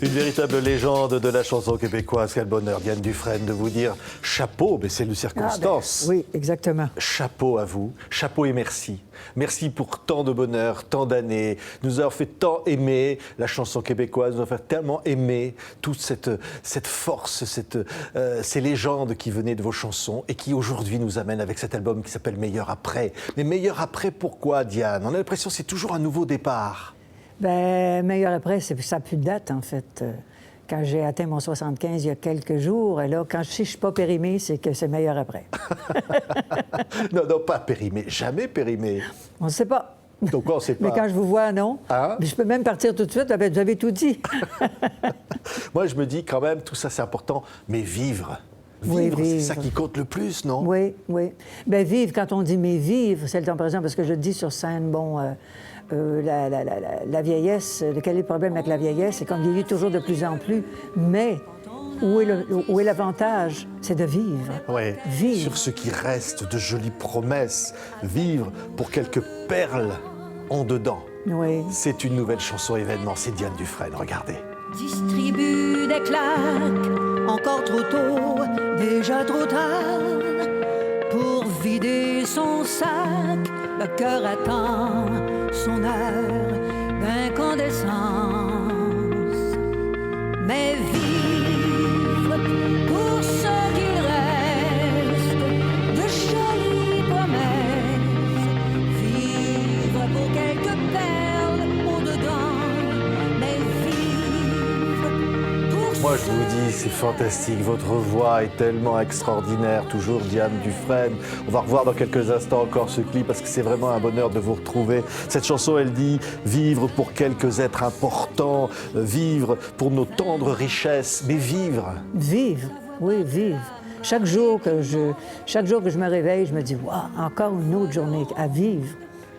Une véritable légende de la chanson québécoise. Quel bonheur, Diane Dufresne, de vous dire chapeau, mais c'est une circonstance. Oui, exactement. Chapeau à vous, chapeau et merci. Merci pour tant de bonheur, tant d'années. Nous avons fait tant aimer la chanson québécoise, nous avons fait tellement aimer toute cette force, ces légendes qui venaient de vos chansons et qui aujourd'hui nous amènent avec cet album qui s'appelle Meilleur après. Mais Meilleur après, pourquoi, Diane? On a l'impression que c'est toujours un nouveau départ. Bien, Meilleur après, ça n'a plus de date, en fait. Quand j'ai atteint mon 75 il y a quelques jours, et là, quand je ne suis pas périmée, c'est que c'est meilleur après. Non, non, pas périmé, jamais périmé. On ne sait pas. Donc on ne sait pas. Mais quand je vous vois, non. Hein? Je peux même partir tout de suite, vous avez tout dit. Moi, je me dis quand même, tout ça c'est important, mais vivre. Oui, Vivre, c'est vivre. ça qui compte le plus, non? Oui, oui. Bien, vivre, quand on dit mais vivre, c'est le temps présent, parce que je dis sur scène, bon, la vieillesse, quel est le problème avec la vieillesse? C'est qu'on vieillit toujours de plus en plus, mais où est l'avantage? C'est de vivre. Oui, Vivre. sur ce qui reste de jolies promesses. Vivre pour quelques perles en dedans. Oui. C'est une nouvelle chanson événement, c'est Diane Dufresne, regardez. Distribue des claques, encore trop tôt, déjà trop tard. Pour vider son sac, le cœur attend son heure d'incandescence. Mais vivre pour ce qu'il reste de jolies promesses. Vivre pour quelques perles au-dedans. Mais vivre pour Moi, je vous dis, c'est fantastique. Votre voix est tellement extraordinaire. Toujours Diane Dufresne. On va revoir dans quelques instants encore ce clip parce que c'est vraiment un bonheur de vous retrouver. Cette chanson, elle dit vivre pour quelques êtres importants, vivre pour nos tendres richesses, mais vivre. Vivre, oui, vivre. Chaque jour que je me réveille, je me dis, waouh, encore une autre journée à vivre.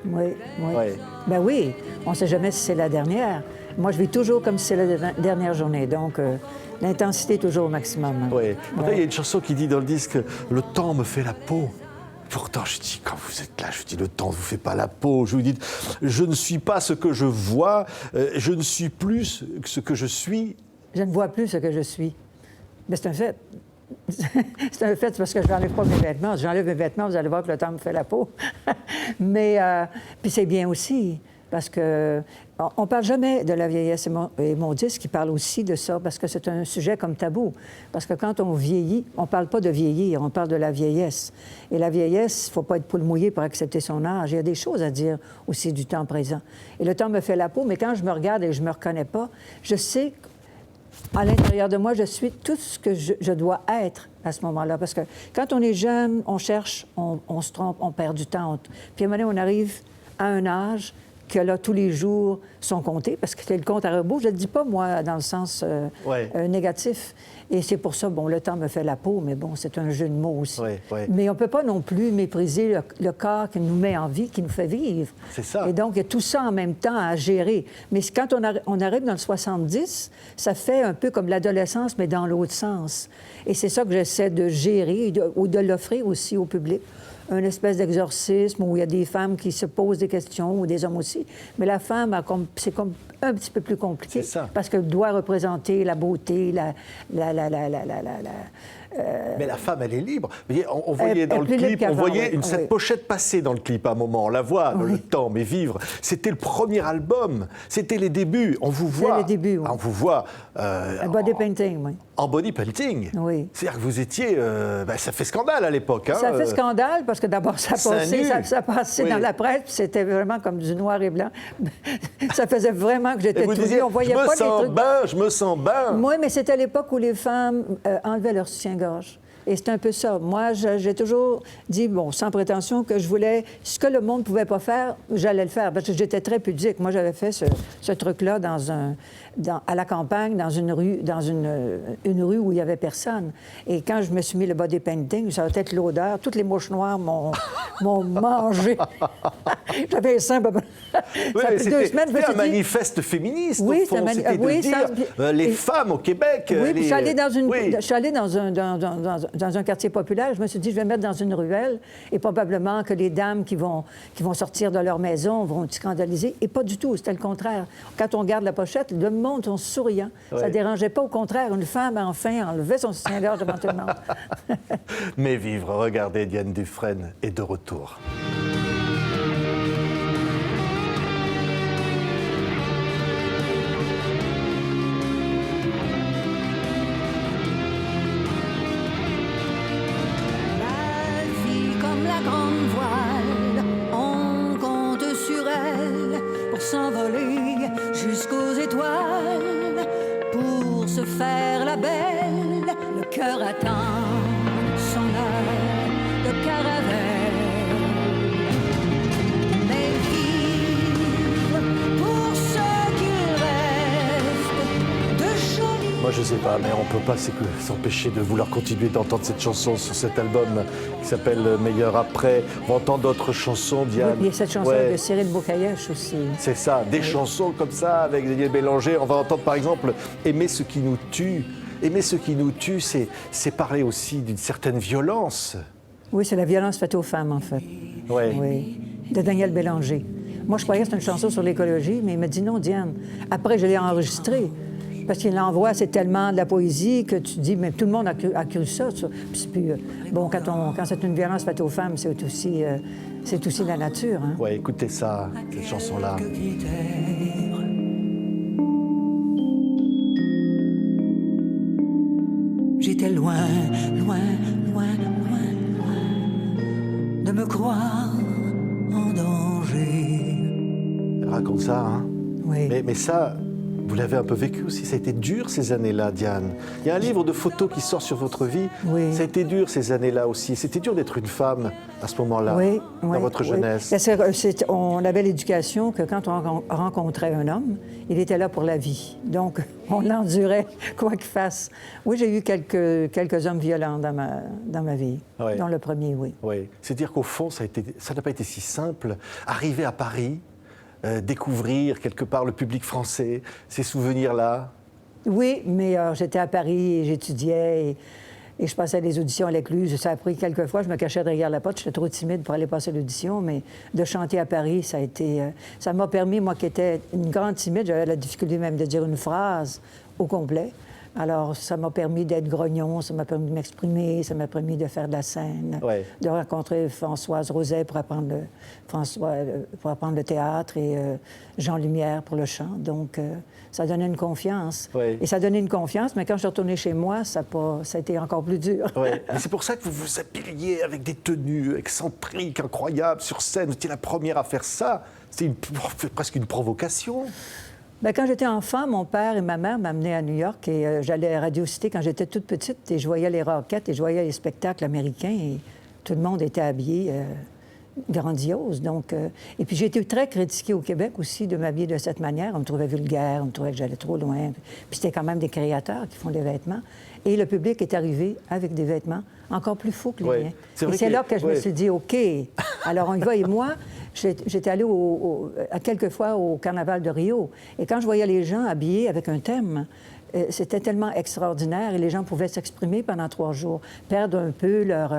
Oui, oui. Oui. Ben oui, on ne sait jamais si c'est la dernière. Moi, je vis toujours comme si c'est la dernière journée. Donc, l'intensité est toujours au maximum. Oui. Pourtant, Ouais. il y a une chanson qui dit dans le disque le temps me fait la peau. Pourtant, je dis, quand vous êtes là, je dis, le temps ne vous fait pas la peau. Je vous dis, je ne suis pas ce que je vois, je ne suis plus ce que je suis. Je ne vois plus ce que je suis. Mais c'est un fait. C'est un fait, c'est parce que je n'enlève pas mes vêtements. Si j'enlève mes vêtements, vous allez voir que le temps me fait la peau. Mais, puis c'est bien aussi, parce que on ne parle jamais de la vieillesse. Et mon disque, il parle aussi de ça, parce que c'est un sujet comme tabou. Parce que quand on vieillit, on ne parle pas de vieillir, on parle de la vieillesse. Et la vieillesse, il ne faut pas être poule mouillée pour accepter son âge. Il y a des choses à dire aussi du temps présent. Et le temps me fait la peau, mais quand je me regarde et je ne me reconnais pas, je sais à l'intérieur de moi, je suis tout ce que je dois être à ce moment-là. Parce que quand on est jeune, on cherche, on se trompe, on perd du temps. Puis à un moment donné, on arrive à un âge que là, tous les jours sont comptés, parce que c'est le compte à rebours. Je ne le dis pas, moi, dans le sens Ouais. négatif. Et c'est pour ça, bon, le temps me fait la peau, mais bon, c'est un jeu de mots aussi. Ouais, ouais. Mais on ne peut pas non plus mépriser le corps qui nous met en vie, qui nous fait vivre. C'est ça. Et donc, il y a tout ça en même temps à gérer. Mais quand on arrive dans le 70, ça fait un peu comme l'adolescence, mais dans l'autre sens. Et c'est ça que j'essaie de gérer ou de l'offrir aussi au public. Une espèce d'exorcisme où il y a des femmes qui se posent des questions, ou des hommes aussi. Mais la femme, c'est comme un petit peu plus compliqué. C'est ça. Parce qu'elle doit représenter la beauté, Mais la femme, elle est libre. Vous voyez, on voyait Elle dans est le plus libre clip, on qu'avant, voyait oui. cette Oui. pochette passer dans le clip à un moment. On la voit, Oui. le temps, mais vivre. C'était le premier album. C'était les débuts. On vous voit. les débuts, oui. On vous voit un body painting, oui. en body painting. Oui. C'est-à-dire que vous étiez. Ça fait scandale à l'époque. Hein, Ça fait scandale parce que d'abord, ça seins passait, nus. ça passait Oui. dans la presse, puis c'était vraiment comme du noir et blanc. Ça faisait vraiment que Et j'étais vous tout disiez, nue. On voyait je me pas les sens trucs. bien, je me sens bien. Oui, mais c'était l'époque où les femmes enlevaient leur soutien-gorge. Et c'est un peu ça. Moi, j'ai toujours dit, bon, sans prétention, que je voulais... Ce que le monde ne pouvait pas faire, j'allais le faire, parce que j'étais très pudique. Moi, j'avais fait ce truc-là à la campagne, dans une rue où il n'y avait personne. Et quand je me suis mis le body painting, ça va être l'odeur. Toutes les mouches noires m'ont mangé. J'avais un sein, ça a pris 2 semaines. C'était un manifeste féministe, oui, au fond. C'était de dire les femmes au Québec... Oui, puis je suis allée, oui. je suis allée dans un quartier populaire. Je me suis dit, je vais me mettre dans une ruelle et probablement que les dames qui vont sortir de leur maison vont être scandalisées. Et pas du tout, c'était le contraire. Quand on regarde la pochette, le monde sont souriants. Ouais. Ça ne dérangeait pas, au contraire. Une femme, enfin, enlevait son soutien-gorge devant tout le monde. Mais vivre, regardez, Diane Dufresne est de retour. La vie comme la grande voile, on compte sur elle pour s'envoler jusqu'aux étoiles, pour se faire la belle. Le cœur attend son heure de caravelle. Mais vivre pour ce qu'il reste de jolie. Moi, je sais pas, mais on peut pas s'empêcher de vouloir continuer d'entendre cette chanson sur cet album qui s'appelle Meilleur après. On va entendre d'autres chansons, Diane. Oui, et cette chanson de Cyril Beaucaillèche aussi. C'est ça, des chansons comme ça, avec Daniel Bélanger. On va entendre par exemple Aimer ce qui nous tue. Aimer ce qui nous tue, c'est parler aussi d'une certaine violence. Oui, c'est la violence faite aux femmes, en fait. Ouais. Oui, de Daniel Bélanger. Moi, je croyais que c'était une chanson sur l'écologie, mais il m'a dit non, Diane. Après, je l'ai enregistrée. Parce qu'il l'envoie, c'est tellement de la poésie que tu dis, mais tout le monde a cru ça. Puis, bon, quand c'est une violence faite aux femmes, c'est aussi la nature. Hein? Ouais, écoutez ça, cette chanson-là. J'étais loin, loin, loin, loin, loin de me croire en danger. Elle raconte ça, hein? Oui. Mais ça, vous l'avez un peu vécu aussi. Ça a été dur ces années-là, Diane. Il y a un livre de photos qui sort sur votre vie. Oui. Ça a été dur ces années-là aussi. C'était dur d'être une femme à ce moment-là, Oui, dans votre jeunesse. Ben, on avait l'éducation que quand on rencontrait un homme, il était là pour la vie. Donc, on l'endurait, quoi qu'il fasse. Oui, j'ai eu quelques hommes violents dans ma vie. Ouais. Dont le premier, oui. Oui. C'est-à-dire qu'au fond, ça n'a pas été si simple. Arriver à Paris, découvrir quelque part le public français, ces souvenirs-là. Oui, mais j'étais à Paris et j'étudiais et je passais des auditions à l'Écluse. Ça a pris quelques fois, je me cachais derrière la porte, j'étais trop timide pour aller passer l'audition, mais de chanter à Paris, ça m'a permis, moi qui étais une grande timide, j'avais la difficulté même de dire une phrase au complet. Alors, ça m'a permis d'être grognon, ça m'a permis de m'exprimer, ça m'a permis de faire de la scène, Ouais. de rencontrer Françoise Roset pour apprendre le théâtre et Jean Lumière pour le chant. Donc, ça donnait une confiance. Ouais. Et ça donnait une confiance, mais quand je suis retournée chez moi, ça a été encore plus dur. Ouais. Mais c'est pour ça que vous vous habillez avec des tenues excentriques, incroyables, sur scène. Vous étiez la première à faire ça. C'était presque une provocation. Bien, quand j'étais enfant, mon père et ma mère m'amenaient à New York et j'allais à Radio Cité quand j'étais toute petite et je voyais les Rockettes et je voyais les spectacles américains et tout le monde était habillé grandiose. Donc, et puis j'ai été très critiquée au Québec aussi de m'habiller de cette manière. On me trouvait vulgaire, on me trouvait que j'allais trop loin. Puis c'était quand même des créateurs qui font des vêtements. Et le public est arrivé avec des vêtements encore plus faux que les miens. Et c'est là que je me suis dit, OK, alors on y va. Et moi, j'étais allée à quelques fois au Carnaval de Rio. Et quand je voyais les gens habillés avec un thème, c'était tellement extraordinaire et les gens pouvaient s'exprimer pendant 3 jours, perdre un peu leur...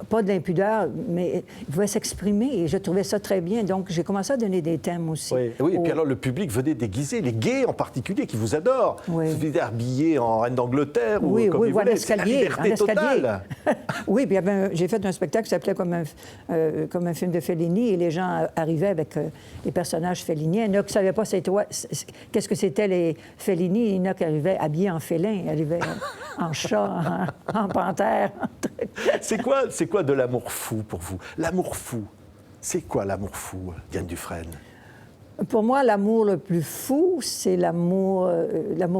pas de l'impudeur, mais ils pouvaient s'exprimer et je trouvais ça très bien. Donc, j'ai commencé à donner des thèmes aussi. Oui, et puis alors le public venait déguisé, les gays en particulier, qui vous adorent. Oui. Vous venez habillés en reine d'Angleterre ou comme vous voulez. C'est la liberté totale. Oui, puis j'ai fait un spectacle qui s'appelait comme un film de Fellini et les gens arrivaient avec les personnages Fellini. Il y en a qui ne savaient pas qu'est-ce que c'était les Fellini. Il y en a qui arrivaient habillés en félin, arrivaient en chat, en panthère. C'est quoi de l'amour fou pour vous? L'amour fou, c'est quoi l'amour fou, Diane Dufresne? Pour moi, l'amour le plus fou, c'est l'amour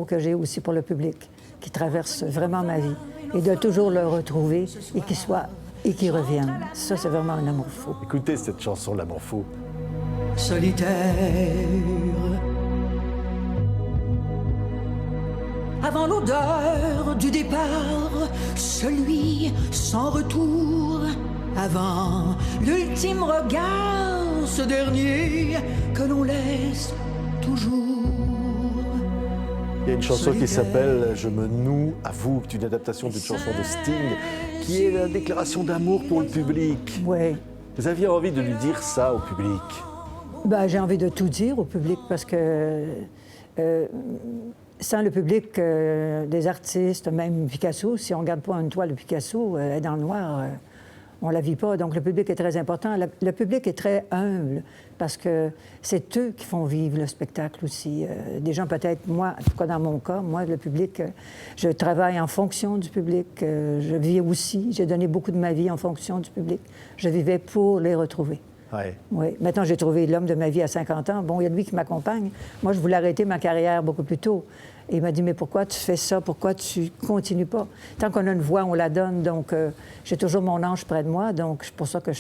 que j'ai aussi pour le public, qui traverse vraiment ma vie. Et de toujours le retrouver et qu'il revienne. Ça, c'est vraiment un amour fou. Écoutez cette chanson, L'amour fou. Solitaire, avant l'odeur du départ, celui sans retour, avant l'ultime regard ce dernier que l'on laisse toujours. Il y a une chanson qui s'appelle « Je me noue à vous », qui est une adaptation d'une chanson de Sting, qui est la déclaration d'amour pour le public. Oui. Vous aviez envie de lui dire ça au public? Ben, j'ai envie de tout dire au public parce que sans le public, des artistes, même Picasso, si on ne regarde pas une toile de Picasso, elle est dans le noir, on ne la vit pas. Donc le public est très important. Le public est très humble parce que c'est eux qui font vivre le spectacle aussi. Des gens peut-être, moi, en tout cas dans mon cas, moi, le public, je travaille en fonction du public. Je vis aussi, j'ai donné beaucoup de ma vie en fonction du public. Je vivais pour les retrouver. Ouais. Oui. Maintenant, j'ai trouvé l'homme de ma vie à 50 ans. Bon, il y a lui qui m'accompagne. Moi, je voulais arrêter ma carrière beaucoup plus tôt. Et il m'a dit, mais pourquoi tu fais ça? Pourquoi tu continues pas? Tant qu'on a une voix, on la donne. Donc, j'ai toujours mon ange près de moi. Donc, c'est pour ça que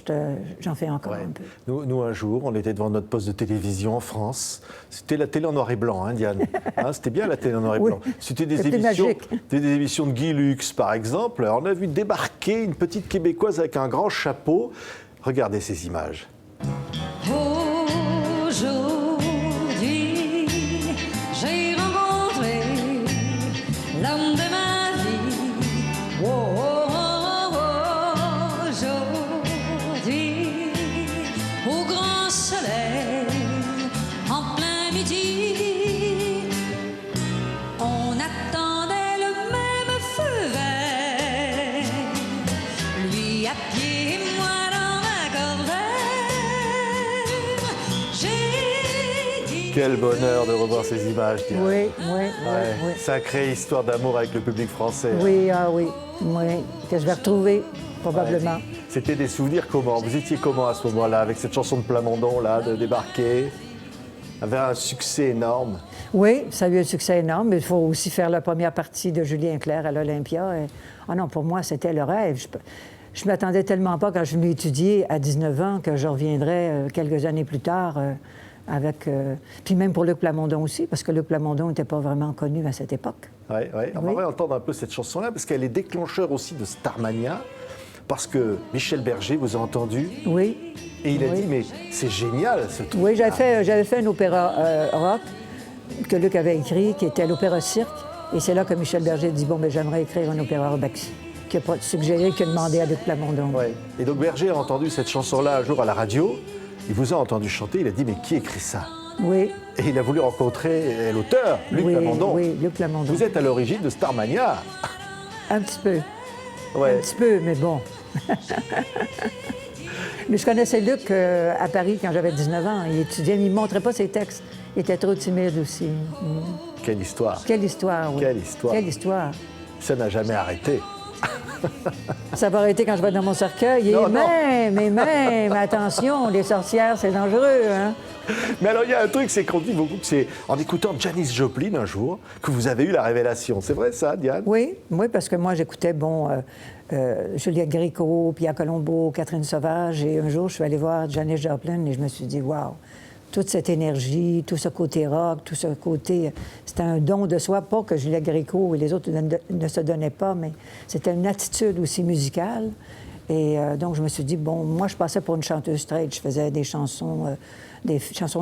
j'en fais encore un peu. Nous, un jour, on était devant notre poste de télévision en France. C'était la télé en noir et blanc, hein, Diane? Hein, c'était bien la télé en noir et blanc. Oui. C'était des émissions de Guy Lux, par exemple. On a vu débarquer une petite Québécoise avec un grand chapeau. Regardez ces images. Aujourd'hui, j'ai rencontré l'homme de ma vie. Aujourd'hui, au grand soleil, en plein midi, on attendait le même feu vert. Lui à pied, moi dans ma corvette. J'ai dit... Quel bonheur de revoir ces images, Diane. Oui, oui, Ouais. oui. Sacrée histoire d'amour avec le public français. Oui, ah oui, oui, que je vais retrouver, probablement. Ouais. C'était des souvenirs comment? Vous étiez comment à ce moment-là, avec cette chanson de Plamondon, là, de débarquer? Avait un succès énorme. Oui, ça a eu un succès énorme, mais il faut aussi faire la première partie de Julien Clerc à l'Olympia. Ah non, pour moi, c'était le rêve. Je m'attendais tellement pas quand je venais étudier à 19 ans que je reviendrais quelques années plus tard avec... Puis même pour Luc Plamondon aussi, parce que Luc Plamondon n'était pas vraiment connu à cette époque. Oui, ouais. On va entendre un peu cette chanson-là, parce qu'elle est déclencheur aussi de Starmania, parce que Michel Berger vous a entendu, Oui. et il a Oui. dit, mais c'est génial ce truc. Oui, j'avais fait un opéra rock que Luc avait écrit, qui était l'opéra Cirque. Et c'est là que Michel Berger dit, bon, ben j'aimerais écrire un opéra rock, qui a suggéré, qui a demandé à Luc Plamondon. Ouais. Et donc Berger a entendu cette chanson-là un jour à la radio, il vous a entendu chanter, il a dit, mais qui écrit ça? Oui. Et il a voulu rencontrer l'auteur, Luc Oui, Plamondon. oui, Luc Plamondon. Vous êtes à l'origine de Starmania. Un petit peu. Ouais. Un petit peu, mais bon. Mais je connaissais Luc à Paris quand j'avais 19 ans. Il étudiait, mais il ne montrait pas ses textes. Il était trop timide aussi. Quelle histoire. Quelle histoire, oui. Quelle histoire. Quelle histoire. Ça n'a jamais arrêté. Ça va arrêter quand je vais dans mon cercueil. Non, Et même, attention, les sorcières, c'est dangereux, hein? Mais alors, il y a un truc, c'est qu'on dit beaucoup que c'est en écoutant Janis Joplin un jour que vous avez eu la révélation. C'est vrai ça, Diane? Oui, parce que moi, j'écoutais, Juliette Gréco, Pierre Colombo, Catherine Sauvage, et un jour, je suis allée voir Janis Joplin et je me suis dit, waouh, toute cette énergie, tout ce côté rock, tout ce côté... C'était un don de soi, pas que Juliette Gréco et les autres ne se donnaient pas, mais c'était une attitude aussi musicale. Et donc, je me suis dit, bon, moi, je passais pour une chanteuse straight. Je faisais des chansons de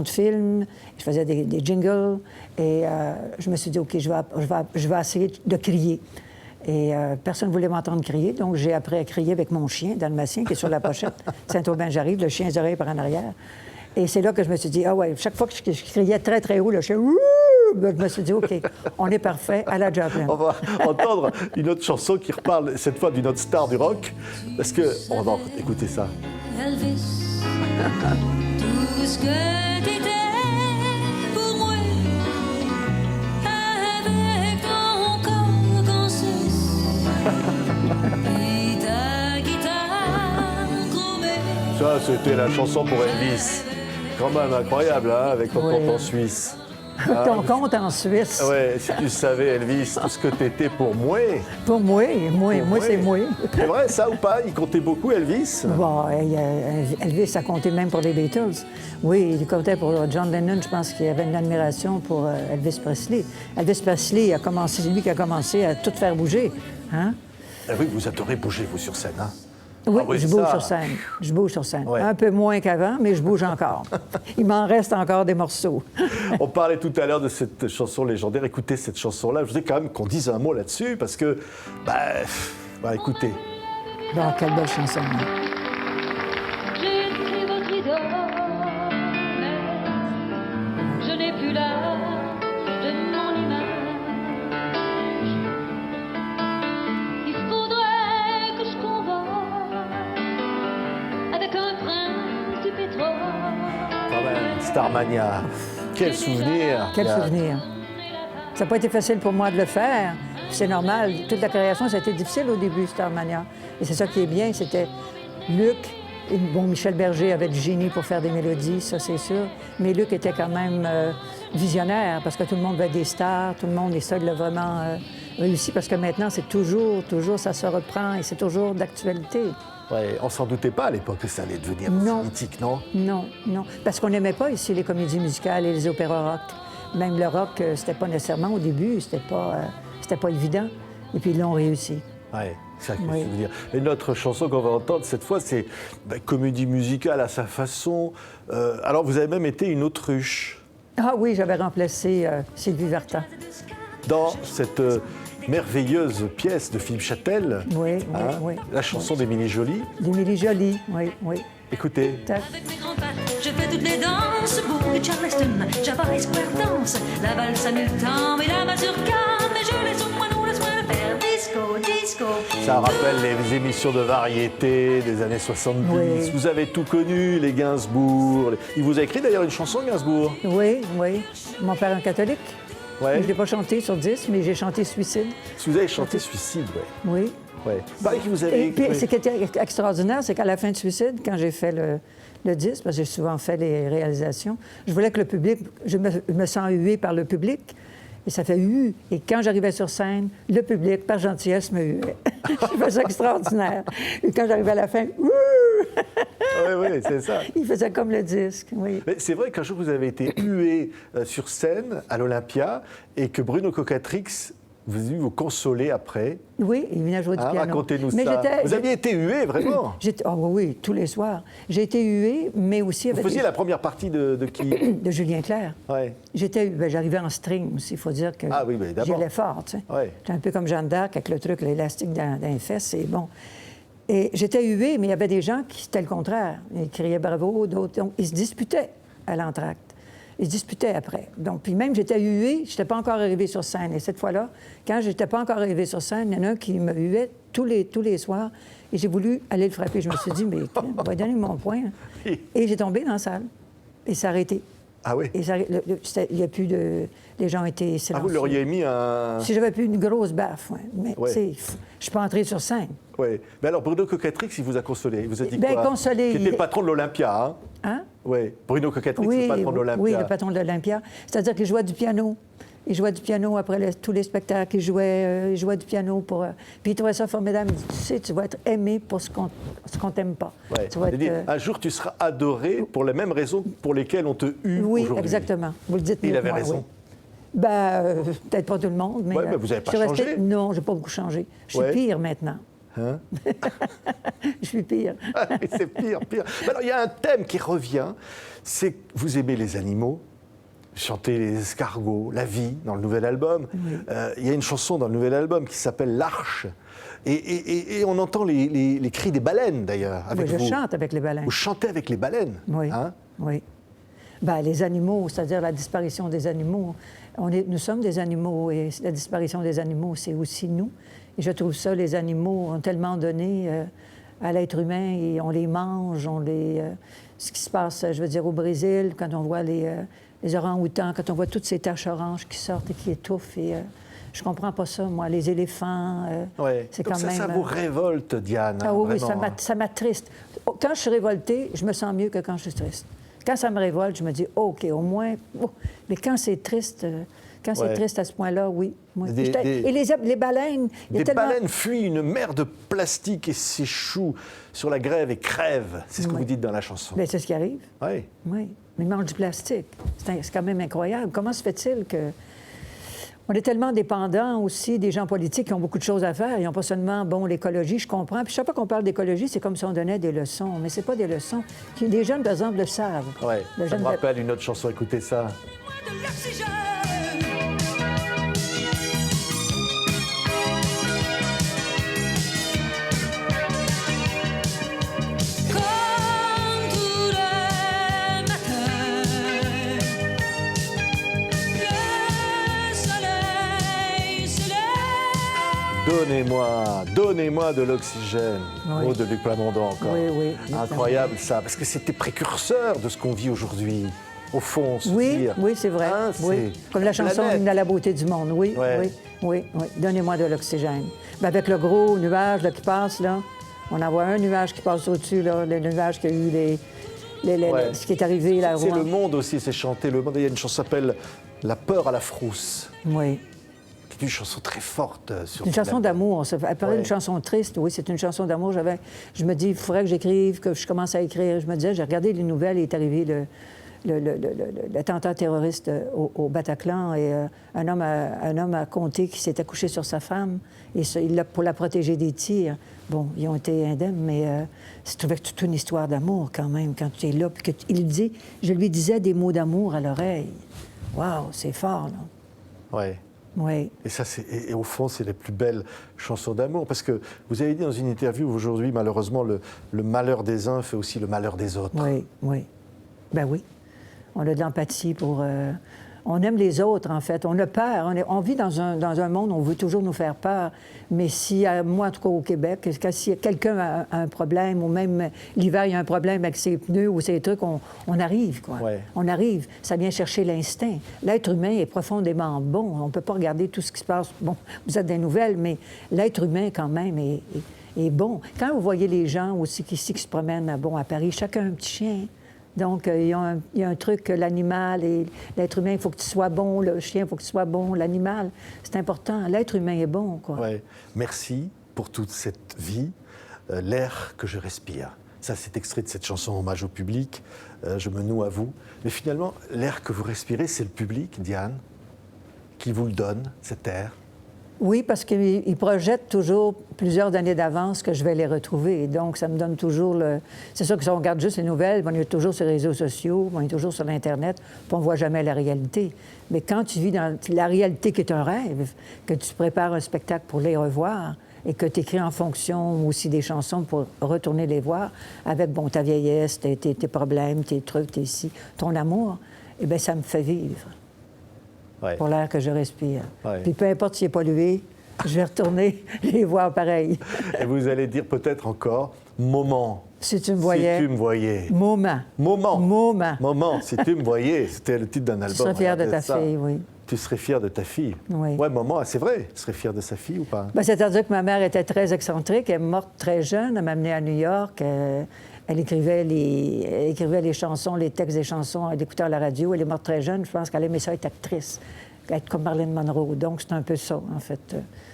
films, je faisais des jingles, et je me suis dit, OK, je vais essayer de crier. Et personne ne voulait m'entendre crier, donc j'ai appris à crier avec mon chien, dalmatien, qui est sur la pochette. Saint-Aubin, j'arrive, le chien les oreilles par en arrière. Et c'est là que je me suis dit, ah ouais, chaque fois que je criais très, très haut, le chien, ben, je me suis dit, OK, on est parfait à la Joplin. On va entendre une autre chanson qui reparle cette fois d'une autre star du rock, parce qu'on va écouter ça. Elvis, tout ce que t'étais pour moi, avec ton corps qu'on suce, et ta guitare chromée. Ça, c'était la chanson pour Elvis. Quand même incroyable, hein, avec ton compte en Suisse. Ton compte en Suisse. Ouais, si tu savais, Elvis, tout ce que t'étais pour moi. Pour moi, c'est moi. C'est vrai, ça ou pas? Il comptait beaucoup, Elvis? Bon, Elvis a compté même pour les Beatles. Oui, il comptait pour John Lennon. Je pense qu'il y avait une admiration pour Elvis Presley. Elvis Presley a commencé, c'est lui qui a commencé à tout faire bouger. Hein? Ah oui, vous adorez bouger, vous, sur scène, hein? Oui, Ah oui, je bouge ça. sur scène. Je bouge sur scène. Ouais. Un peu moins qu'avant, mais je bouge encore. Il m'en reste encore des morceaux. On parlait tout à l'heure de cette chanson légendaire. Écoutez cette chanson-là. Je voudrais quand même qu'on dise un mot là-dessus parce que, écoutez. Bon, quelle belle chanson. Hein. J'ai écrit votre idole, mais je n'ai plus l'âge de mon image. Il faudrait que je convoque avec un prince du pétrole. Quand même, Starmania. Quel souvenir. Quel souvenir. Ça n'a pas été facile pour moi de le faire. C'est normal. Toute la création, ça a été difficile au début, Starmania. Et c'est ça qui est bien, c'était Luc. Et bon, Michel Berger avait du génie pour faire des mélodies, ça c'est sûr. Mais Luc était quand même visionnaire parce que tout le monde veut des stars, tout le monde, et ça, il l'a vraiment réussi parce que maintenant, c'est toujours, ça se reprend et c'est toujours d'actualité. Ouais, on s'en doutait pas à l'époque que ça allait devenir Non. mythique, non? Non, non. Parce qu'on n'aimait pas ici les comédies musicales et les opéras rock. Même le rock, c'était pas nécessairement au début, c'était pas évident. Et puis ils l'ont réussi. Oui, c'est ça que Oui. je veux dire. Et notre chanson qu'on va entendre cette fois, c'est comédie musicale à sa façon. Alors, vous avez même été une autruche Ah oui, j'avais remplacé Sylvie Vartan. dans cette merveilleuse pièce de Philippe Châtel. Oui, oui. La chanson d'Émilie Joly. D'Émilie Joly, oui, oui. Écoutez. Tac. Avec mes grands pas, je fais toutes les danses. Boogie, Charleston, Java et Square Dance. La valse à 1000 temps et la mazurka. Mais je laisse au moins nous, laisse-moi le faire. Disco, disco. Ça rappelle les émissions de variété des années 70. Oui. Vous avez tout connu, les Gainsbourg. Il vous a écrit d'ailleurs une chanson, Gainsbourg. Oui, oui. Mon père est un catholique. Ouais. Je ne l'ai pas chanté sur 10, mais j'ai chanté Suicide. Si vous avez chanté Suicide, ouais. Oui. Ouais. Pareil que vous avez Et puis, oui. ce qui était extraordinaire, c'est qu'à la fin de Suicide, quand j'ai fait le disque, parce que j'ai souvent fait les réalisations, je voulais que le public, je me sens huée par le public, et ça fait hu. Et quand j'arrivais sur scène, le public, par gentillesse, me huait. Je trouvais ça extraordinaire. Et quand j'arrivais à la fin, Oui, oui, c'est ça. il faisait comme le disque, oui. Mais c'est vrai qu'un jour vous avez été hué sur scène à l'Olympia et que Bruno Cocatrix vous a dû vous consoler après. Oui, il venait jouer du piano. Racontez-nous Mais ça. Vous aviez été hué, vraiment? Oh oui, tous les soirs. J'ai été huée, mais aussi Vous avec faisiez la première partie de qui? de Julien Clerc. Ouais. J'arrivais en string aussi, il faut dire que Ah oui, mais d'abord. j'y allais fort, tu sais. Ouais. J'étais un peu comme Jeanne d'Arc avec le truc, l'élastique dans les fesses, c'est bon. Et j'étais huée, mais il y avait des gens qui c'était le contraire. Ils criaient bravo, d'autres. Donc, ils se disputaient à l'entracte. Ils se disputaient après. Donc, puis même, j'étais huée, je n'étais pas encore arrivée sur scène. Et cette fois-là, quand je n'étais pas encore arrivée sur scène, il y en a un qui me huait tous les soirs. Et j'ai voulu aller le frapper. Je me suis dit, mais on va donner mon point. Et j'ai tombé dans la salle. Et ça a arrêté. Ah oui? Et ça, il n'y a plus de... Les gens étaient silencieux. Ah, vous l'auriez mis un... Si j'avais plus une grosse baffe, oui. Mais, Ouais. tu sais, je suis pas entrée sur scène. Oui. Mais alors, Bruno Cocatrix, il vous a consolé. Il vous a dit Ben, quoi? consolé, Qui était le patron de l'Olympia, hein? Hein? Oui. Bruno Cocatrix, Oui, le patron de l'Olympia. oui, le patron de l'Olympia. C'est-à-dire qu'il jouait du piano. Il jouait du piano après tous les spectacles. Il jouait du piano pour... Puis il trouvait ça formidable. Il dit, tu sais, tu vas être aimé pour ce qu'on t'aime pas. Ouais. Tu vas C'est-à-dire, être, un jour, tu seras adoré pour les mêmes raisons pour lesquelles on te hue Oui, aujourd'hui. exactement. Vous le dites Et il mieux avait que moi, raison. oui. Ben, peut-être pas tout le monde, mais... Ouais, mais vous avez pas je suis restée- changé. Non, j'ai pas beaucoup changé. Je suis Ouais. pire maintenant. Hein? Je suis pire. C'est pire, pire. Mais alors, il y a un thème qui revient, c'est que vous aimez les animaux, chantez les escargots, la vie, dans le nouvel album. Il y a une chanson dans le nouvel album qui s'appelle L'Arche. Et on entend les cris des baleines, d'ailleurs, avec Oui, je vous. chante avec les baleines. Vous chantez avec les baleines. Oui, Hein? oui. Ben, les animaux, c'est-à-dire la disparition des animaux. Nous sommes des animaux et la disparition des animaux, c'est aussi nous. Et je trouve ça, les animaux ont tellement donné à l'être humain et on les mange, ce qui se passe, je veux dire, au Brésil, quand on voit les orang-outans, quand on voit toutes ces taches oranges qui sortent et qui étouffent. Et je comprends pas ça, moi. Les éléphants, Ouais. c'est Donc quand même... ça vous révolte, Diane. Ah oui, vraiment, hein. ça m'attriste. Quand je suis révoltée, je me sens mieux que quand je suis triste. Quand ça me révolte, je me dis, OK, au moins... Oh. Mais quand c'est triste, Ouais. triste à ce point-là, oui. Moi. Des- Et les baleines, il y a Des tellement... baleines fuient une mer de plastique et s'échouent sur la grève et crèvent. C'est ce que Ouais. vous dites dans la chanson. Bien, c'est ce qui arrive. Oui. Oui. Mais ils mangent du plastique. C'est quand même incroyable. Comment se fait-il que... On est tellement dépendants aussi des gens politiques qui ont beaucoup de choses à faire. Ils n'ont pas seulement, bon, l'écologie, je comprends. Puis chaque fois qu'on parle d'écologie, c'est comme si on donnait des leçons. Mais c'est pas des leçons. Les jeunes, par exemple, le savent. Ouais, Les ça jeunes me rappelle une autre chanson, écoutez ça. de l'oxygène. Comme tous les matins, le soleil se lève. Donnez-moi de l'oxygène. Oui. Mot de Luc Plamondon encore. Oui, oui. Incroyable ça, parce que c'était précurseur de ce qu'on vit aujourd'hui. Au fond, se Oui, dire. oui, c'est vrai. Hein, oui. c'est Comme la chanson planète. Hymne à la beauté du monde. Oui, Ouais. oui, oui, oui. Donnez-moi de l'oxygène. Ben, avec le gros nuage là, qui passe, là, on en voit un nuage qui passe au-dessus, là, le nuage qui a eu Ouais. ce qui est arrivé, là, à C'est Rouen. le monde aussi, c'est chanté. Le monde, il y a une chanson qui s'appelle La peur à la frousse, Oui. qui est une chanson très forte sur Une chanson d'amour. Elle paraît Ouais. une chanson triste, oui, c'est une chanson d'amour. Je me dis, il faudrait que j'écrive, que je commence à écrire. Je me disais, j'ai regardé les nouvelles, il est arrivé l'attentat terroriste au Bataclan et un homme a conté qu'il s'était couché sur sa femme et pour la protéger des tirs. Bon, ils ont été indemnes, mais c'est avec toute une histoire d'amour quand même, quand tu es là. Puis je lui disais des mots d'amour à l'oreille. Waouh, c'est fort, là. Ouais. Oui. Et ça, et au fond, c'est les plus belles chansons d'amour. Parce que vous avez dit dans une interview aujourd'hui, malheureusement, le malheur des uns fait aussi le malheur des autres. Oui, oui. Ben oui. On a de l'empathie pour... on aime les autres, en fait. On a peur. On vit dans un monde où on veut toujours nous faire peur. Mais si, moi, en tout cas au Québec, si quelqu'un a un problème, ou même l'hiver, il y a un problème avec ses pneus ou ses trucs, on arrive, quoi. Ouais. On arrive. Ça vient chercher l'instinct. L'être humain est profondément bon. On ne peut pas regarder tout ce qui se passe. Bon, vous êtes des nouvelles, mais l'être humain, quand même, est bon. Quand vous voyez les gens aussi qui se promènent à Paris, chacun a un petit chien. Donc, il y a un truc que l'animal et l'être humain, il faut que tu sois bon, le chien, il faut que tu sois bon, l'animal, c'est important. L'être humain est bon, quoi. Ouais. Merci pour toute cette vie, l'air que je respire. Ça, c'est extrait de cette chanson Hommage au public, je me noue à vous. Mais finalement, l'air que vous respirez, c'est le public, Diane, qui vous le donne, cet air. Oui, parce qu'ils projettent toujours plusieurs années d'avance que je vais les retrouver. Donc, ça me donne toujours le... C'est sûr que si on regarde juste les nouvelles, on est toujours sur les réseaux sociaux, on est toujours sur l'Internet, puis on ne voit jamais la réalité. Mais quand tu vis dans la réalité qui est un rêve, que tu prépares un spectacle pour les revoir et que tu écris en fonction aussi des chansons pour retourner les voir, avec, bon, ta vieillesse, tes problèmes, tes trucs, ton amour, eh bien, ça me fait vivre. Ouais. Pour l'air que je respire. Ouais. Puis peu importe s'il est pollué, je vais retourner les voir pareil. Et vous allez dire peut-être encore moment. Si tu me voyais. Si tu me voyais. Moment. Moment. Moment. Moment, si tu me voyais. C'était le titre d'un album. Tu serais fière de regardez ta ça. fille, oui. Tu serais fière de ta fille. Oui. Ouais, maman, c'est vrai. Tu serais fière de sa fille ou pas? Ben, c'est-à-dire que ma mère était très excentrique. Elle est morte très jeune. Elle m'a amenée à New York. Elle écrivait les chansons, les textes des chansons. Elle écoutait à la radio. Elle est morte très jeune. Je pense qu'elle aimait ça être actrice, être comme Marilyn Monroe. Donc, c'est un peu ça, en fait.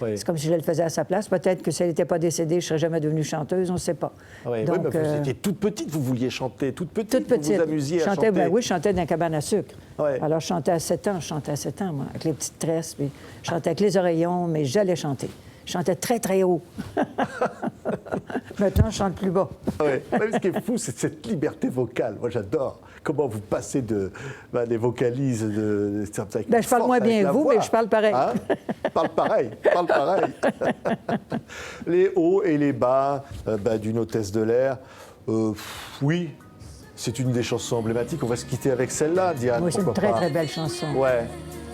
Oui. C'est comme si je le faisais à sa place. Peut-être que si elle n'était pas décédée, je ne serais jamais devenue chanteuse. On ne sait pas. Oui, Donc, mais vous étiez toute petite, vous vouliez chanter. Toute petite, toute petite. vous vous amusiez à chantais, chanter. ben oui, je chantais dans la cabane à sucre. Ouais. Alors, je chantais à 7 ans. Je chantais à 7 ans, moi, avec les petites tresses. Puis je chantais avec les oreillons, mais j'allais chanter. Je chantais très, très haut. Maintenant, je chante plus bas. Ouais. Mais ce qui est fou, c'est cette liberté vocale. Moi, j'adore. Comment vous passez des vocalises de... Ben, je parle moins bien que vous, mais je parle pareil. Hein? Parle pareil. Les hauts et les bas d'une hôtesse de l'air. Oui, c'est une des chansons emblématiques. On va se quitter avec celle-là, Diane. Oui, c'est une pourquoi très, pas. très belle chanson. Ouais.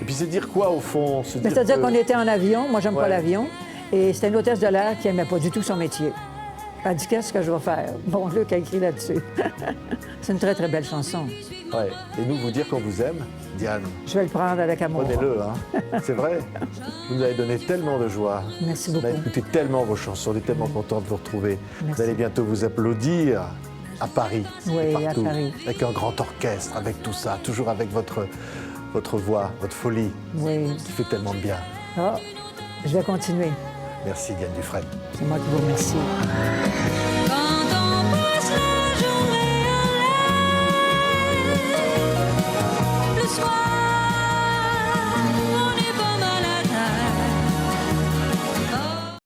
Et puis c'est dire quoi, au fond? Ben, c'est-à-dire qu'on était en avion. Moi, j'aime Ouais. pas l'avion. Et c'était une hôtesse de l'air qui n'aimait pas du tout son métier. Elle dit, qu'est-ce que je vais faire? Bon, Luc a écrit là-dessus. C'est une très, très belle chanson. Ouais. Et nous, vous dire qu'on vous aime, Diane. Je vais le prendre avec amour. Prenez-le, hein. C'est vrai. Vous nous avez donné tellement de joie. Merci On a beaucoup. écouté tellement vos chansons. On est tellement contents de vous retrouver. Merci. Vous allez bientôt vous applaudir à Paris. Oui, et partout, à Paris. Avec un grand orchestre, avec tout ça. Toujours avec votre voix, votre folie, Oui. qui fait tellement de bien. Ah, je vais continuer. Merci, Diane Dufresne. C'est moi qui vous remercie.